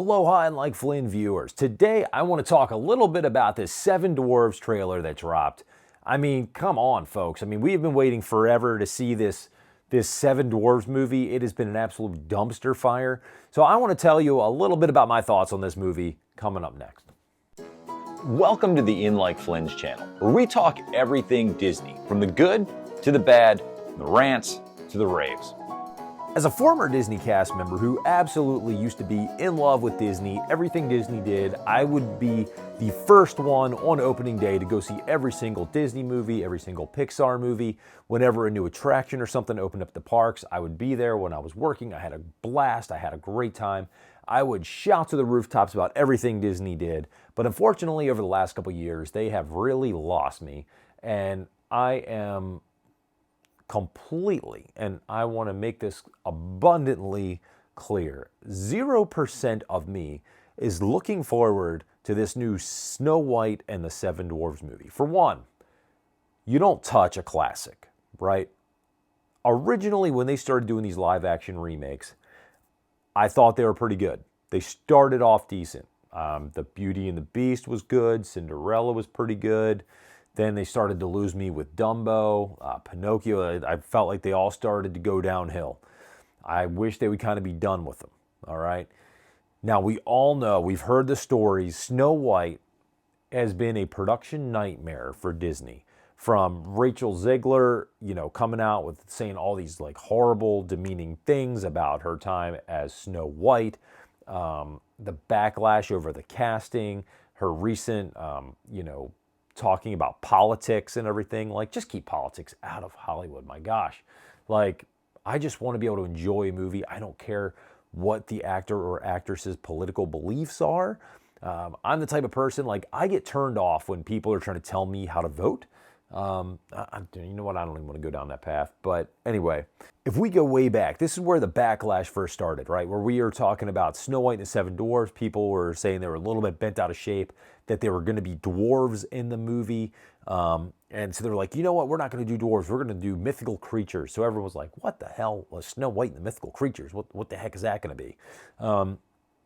Aloha and like Flynn viewers. Today I want to talk a little bit about this Seven Dwarves trailer that dropped. I mean, come on folks. I mean, we've been waiting forever to see this Seven Dwarves movie. It has been an absolute dumpster fire. So I want to tell you a little bit about my thoughts on this movie coming up next. Welcome to the In Like Flynn's channel, where we talk everything Disney, from the good to the bad, the rants to the raves. As a former Disney cast member who absolutely used to be in love with Disney, everything Disney did, I would be the first one on opening day to go see every single Disney movie, every single Pixar movie. Whenever a new attraction or something opened up at the parks, I would be there. When I was working, I had a blast. I had a great time. I would shout to the rooftops about everything Disney did. But unfortunately, over the last couple of years, they have really lost me. And I am completely, and I want to make this abundantly clear, 0% of me is looking forward to this new Snow White and the Seven Dwarves movie. For one, you don't touch a classic, right? Originally, when they started doing these live action remakes, I thought they were pretty good. They started off decent. The Beauty and the Beast was good. Cinderella was pretty good. Then they started to lose me with Dumbo, Pinocchio. I felt like they all started to go downhill. I wish they would kind of be done with them, all right? Now, we all know, we've heard the stories, Snow White has been a production nightmare for Disney. From Rachel Zegler, coming out with saying all these like horrible, demeaning things about her time as Snow White, the backlash over the casting, her recent, talking about politics and everything. Like, just keep politics out of Hollywood, my gosh. Like, I just want to be able to enjoy a movie. I don't care what the actor or actress's political beliefs are. I'm the type of person, like, I get turned off when people are trying to tell me how to vote. You know what? I don't even want to go down that path. But anyway, if we go way back, this is where the backlash first started, right? Where we are talking about Snow White and the Seven Dwarfs. People were saying they were a little bit bent out of shape, that there were going to be dwarves in the movie. And so they were like, you know what? We're not going to do dwarves. We're going to do mythical creatures. So everyone was like, what the hell was Snow White and the mythical creatures? What the heck is that going to be?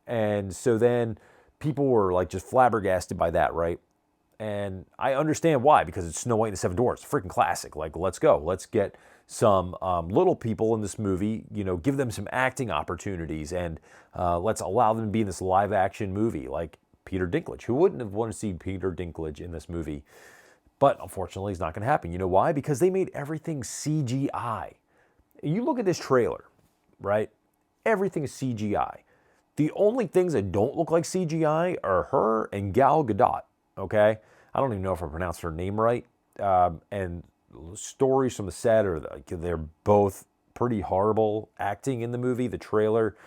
And so then people were like just flabbergasted by that, right? And I understand why, because it's Snow White and the Seven Dwarfs, freaking classic. Like, let's go. Let's get some little people in this movie, give them some acting opportunities, and let's allow them to be in this live action movie, like Peter Dinklage. Who wouldn't have wanted to see Peter Dinklage in this movie? But unfortunately, it's not going to happen. You know why? Because they made everything CGI. You look at this trailer, right? Everything is CGI. The only things that don't look like CGI are her and Gal Gadot. Okay, I don't even know if I pronounced her name right. And stories from the set are they're both pretty horrible acting in the movie. The trailer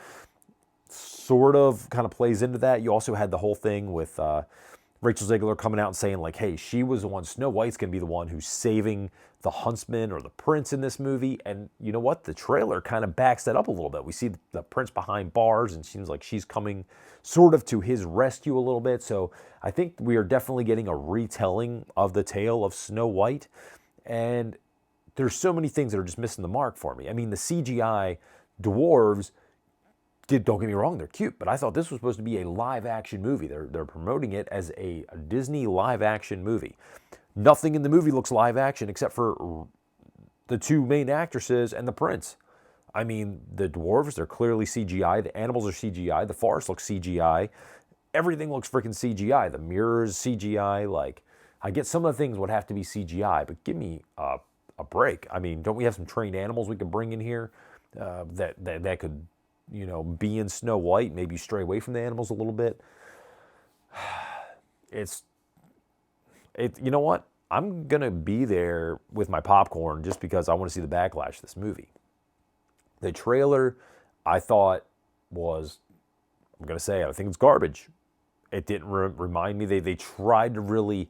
sort of kind of plays into that. You also had the whole thing with Rachel Zegler coming out and saying like, hey, she was the one, Snow White's going to be the one who's saving the huntsman or the prince in this movie. And you know what? The trailer kind of backs that up a little bit. We see the prince behind bars and seems like she's coming sort of to his rescue a little bit. So I think we are definitely getting a retelling of the tale of Snow White. And there's so many things that are just missing the mark for me. I mean, the CGI dwarves, don't get me wrong, they're cute, but I thought this was supposed to be a live action movie. They're promoting it as a Disney live action movie. Nothing in the movie looks live action except for the two main actresses and the prince. I mean, the dwarves, they're clearly CGI. The animals are CGI. The forest looks CGI. Everything looks freaking CGI. The mirrors, CGI. Like, I get some of the things would have to be CGI, but give me a break. I mean, don't we have some trained animals we can bring in here that could, be in Snow White, maybe stray away from the animals a little bit? You know what? I'm going to be there with my popcorn just because I want to see the backlash of this movie. The trailer, I thought was, I'm going to say, I think it's garbage. It didn't remind me. They tried to really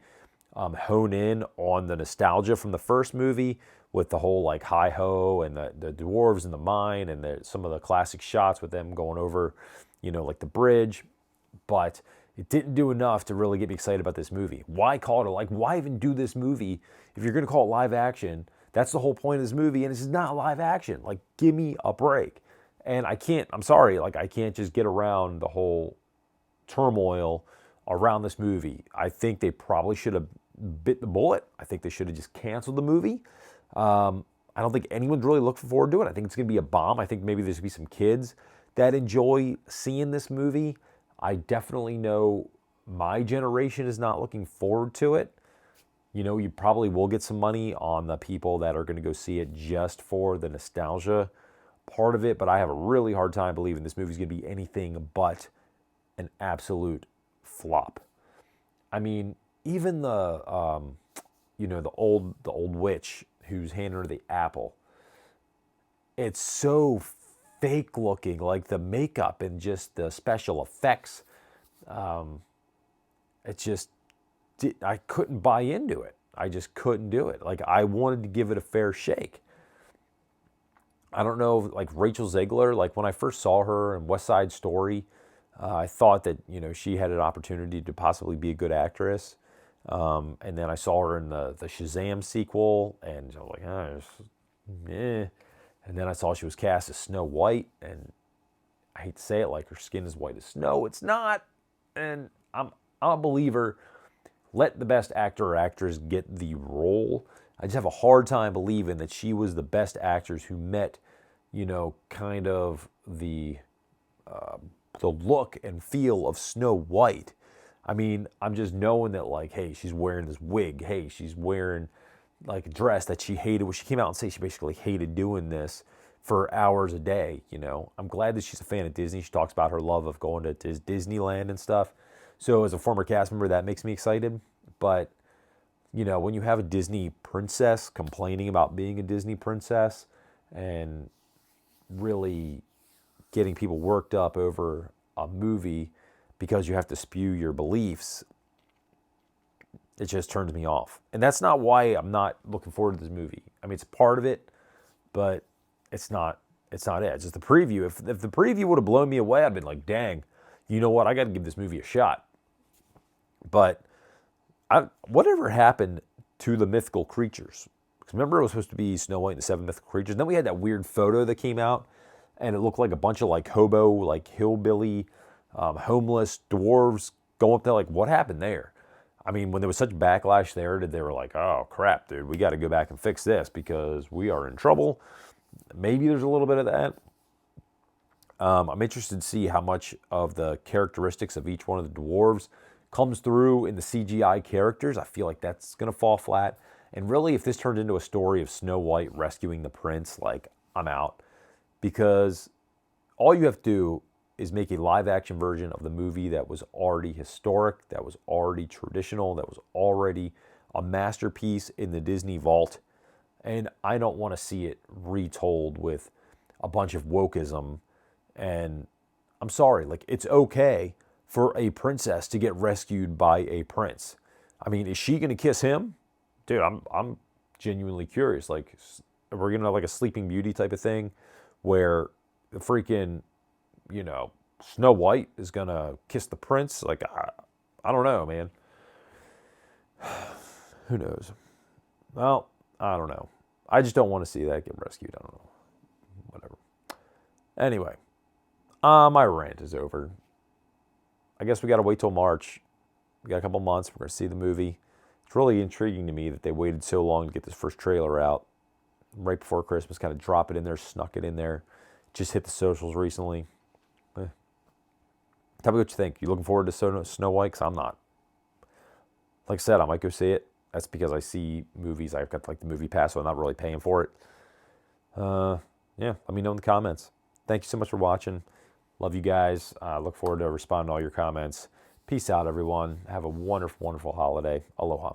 hone in on the nostalgia from the first movie with the whole like hi-ho and the dwarves in the mine and some of the classic shots with them going over, like the bridge. But it didn't do enough to really get me excited about this movie. Why call it why even do this movie if you're going to call it live action? That's the whole point of this movie, and this is not live action. Like, give me a break. And I'm sorry, I can't just get around the whole turmoil around this movie. I think they probably should have bit the bullet. I think they should have just canceled the movie. I don't think anyone's really looking forward to it. I think it's going to be a bomb. I think maybe there's going to be some kids that enjoy seeing this movie. I definitely know my generation is not looking forward to it. You know, you probably will get some money on the people that are going to go see it just for the nostalgia part of it, but I have a really hard time believing this movie's going to be anything but an absolute flop. I mean, even the the old witch who's handing her the apple, it's so fake looking, like the makeup and just the special effects. I couldn't buy into it. I just couldn't do it. Like, I wanted to give it a fair shake. I don't know, like Rachel Zegler, like when I first saw her in West Side Story, I thought that, she had an opportunity to possibly be a good actress. And then I saw her in the Shazam sequel, and I was like, And then I saw she was cast as Snow White, and I hate to say it, like, her skin is white as snow. It's not. And I'm a believer. Let the best actor or actress get the role. I just have a hard time believing that she was the best actress who met, kind of the look and feel of Snow White. I mean, I'm just knowing that, like, hey, she's wearing this wig. Hey, she's wearing, like, a dress that she hated. Well, she came out and said she basically hated doing this for hours a day, I'm glad that she's a fan of Disney. She talks about her love of going to Disneyland and stuff. So as a former cast member, that makes me excited. But, when you have a Disney princess complaining about being a Disney princess and really getting people worked up over a movie because you have to spew your beliefs, it just turns me off. And that's not why I'm not looking forward to this movie. I mean, it's part of it, but it's not it. It's just the preview. If the preview would have blown me away, I'd been like, dang, you know what? I got to give this movie a shot. But whatever happened to the mythical creatures? Because remember, it was supposed to be Snow White and the Seven Mythical Creatures. Then we had that weird photo that came out, and it looked like a bunch of like hobo, like hillbilly, homeless dwarves going up there. Like, what happened there? I mean, when there was such backlash there, they were like, oh crap, dude, we got to go back and fix this because we are in trouble. Maybe there's a little bit of that. I'm interested to see how much of the characteristics of each one of the dwarves comes through in the CGI characters. I feel like that's going to fall flat. And really, if this turned into a story of Snow White rescuing the prince, like, I'm out. Because all you have to do is make a live-action version of the movie that was already historic, that was already traditional, that was already a masterpiece in the Disney vault. And I don't want to see it retold with a bunch of wokeism. And I'm sorry, like, it's okay for a princess to get rescued by a prince. I mean, is she going to kiss him? Dude, I'm genuinely curious. Like, we're going to have like a Sleeping Beauty type of thing where the freaking, Snow White is going to kiss the prince. Like, I don't know, man. Who knows? Well, I don't know. I just don't want to see that get rescued. I don't know. Whatever. Anyway, my rant is over. I guess we got to wait till March. We got a couple months. We're going to see the movie. It's really intriguing to me that they waited so long to get this first trailer out. Right before Christmas, kind of drop it in there, snuck it in there. Just hit the socials recently. Tell me what you think. You looking forward to Snow White? Because I'm not. Like I said, I might go see it. That's because I see movies. I've got like the movie pass, so I'm not really paying for it. Yeah, let me know in the comments. Thank you so much for watching. Love you guys. Look forward to responding to all your comments. Peace out, everyone. Have a wonderful, wonderful holiday. Aloha.